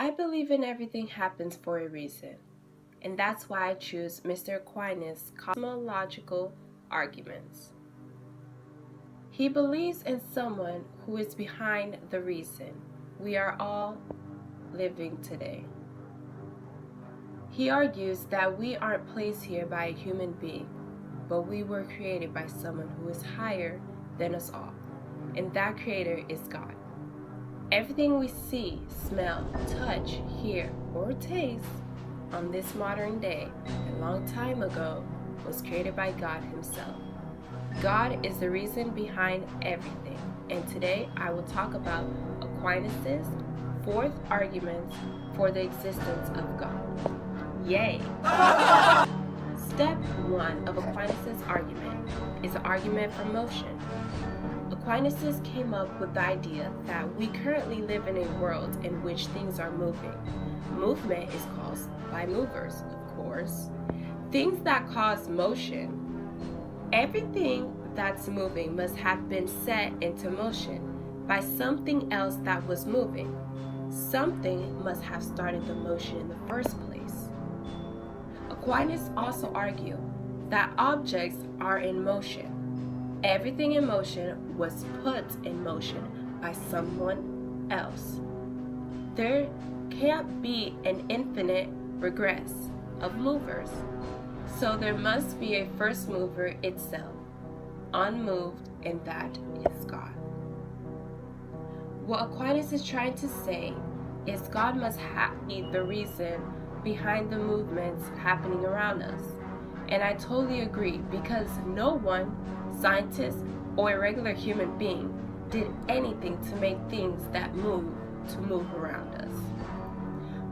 I believe in everything happens for a reason, and that's why I choose Mr. Aquinas' cosmological arguments. He believes in someone who is behind the reason we are all living today. He argues that we aren't placed here by a human being, but we were created by someone who is higher than us all, and that creator is God. Everything we see, smell, touch, hear, or taste on this modern day, a long time ago, was created by God Himself. God is the reason behind everything, and today I will talk about Aquinas' fourth argument for the existence of God. Yay! Step 1 of Aquinas' argument is the argument for motion. Aquinas came up with the idea that we currently live in a world in which things are moving. Movement is caused by movers, of course. Things that cause motion. Everything that's moving must have been set into motion by something else that was moving. Something must have started the motion in the first place. Aquinas also argued that objects are in motion. Everything in motion was put in motion by someone else. There can't be an infinite regress of movers, so there must be a first mover itself, unmoved, and that is God. What Aquinas is trying to say is God must be the reason behind the movements happening around us. And I totally agree, because no one, scientist or a regular human being, did anything to make things that move to move around us.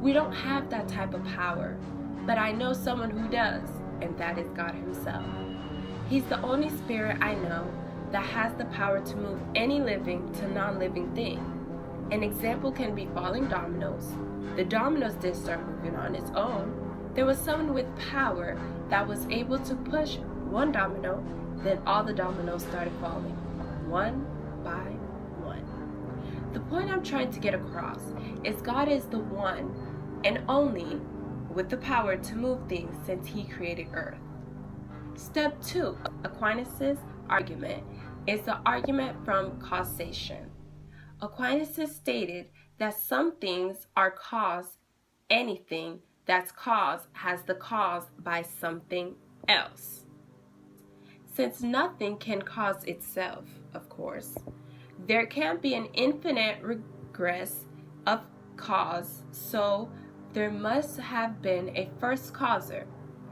We don't have that type of power, but I know someone who does, and that is God Himself. He's the only spirit I know that has the power to move any living to non-living thing. An example can be falling dominoes. The dominoes didn't start moving on its own. There was someone with power that was able to push one domino, then all the dominoes started falling, one by one. The point I'm trying to get across is God is the one and only with the power to move things since He created Earth. Step 2 of Aquinas' argument is the argument from causation. Aquinas stated that some things are caused. Anything that's caused has the cause by something else. Since nothing can cause itself, of course, there can't be an infinite regress of cause, so there must have been a first causer,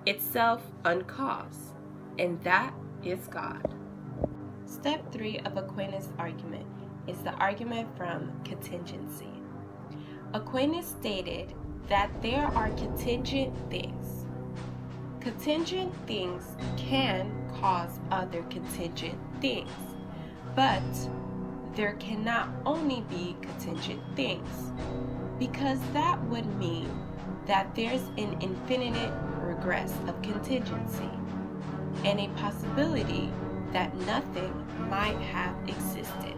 itself uncaused, and that is God. Step 3 of Aquinas' argument is the argument from contingency. Aquinas stated that there are contingent things. Contingent things can cause other contingent things, but there cannot only be contingent things, because that would mean that there's an infinite regress of contingency and a possibility that nothing might have existed.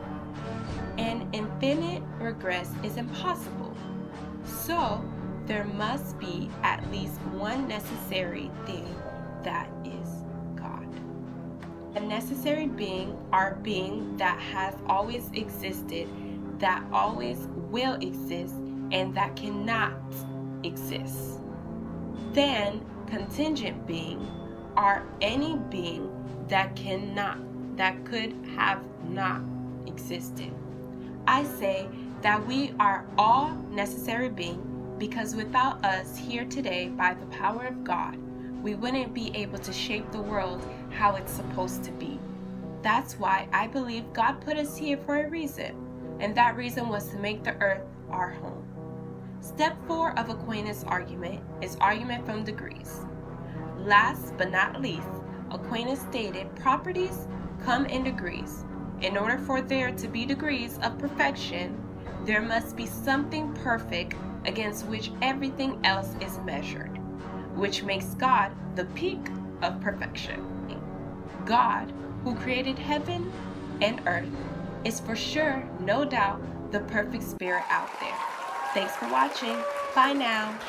An infinite regress is impossible, so there must be at least one necessary thing, that is God. A necessary being or being that has always existed, that always will exist, and that cannot exist. Then contingent being or any being that could have not existed. I say that we are all necessary beings, because without us here today, by the power of God, we wouldn't be able to shape the world how it's supposed to be. That's why I believe God put us here for a reason, and that reason was to make the earth our home. Step 4 of Aquinas' argument is argument from degrees. Last but not least, Aquinas stated properties come in degrees. In order for there to be degrees of perfection, there must be something perfect against which everything else is measured, which makes God the peak of perfection. God, who created heaven and earth, is for sure, no doubt, the perfect spirit out there. Thanks for watching. Bye now.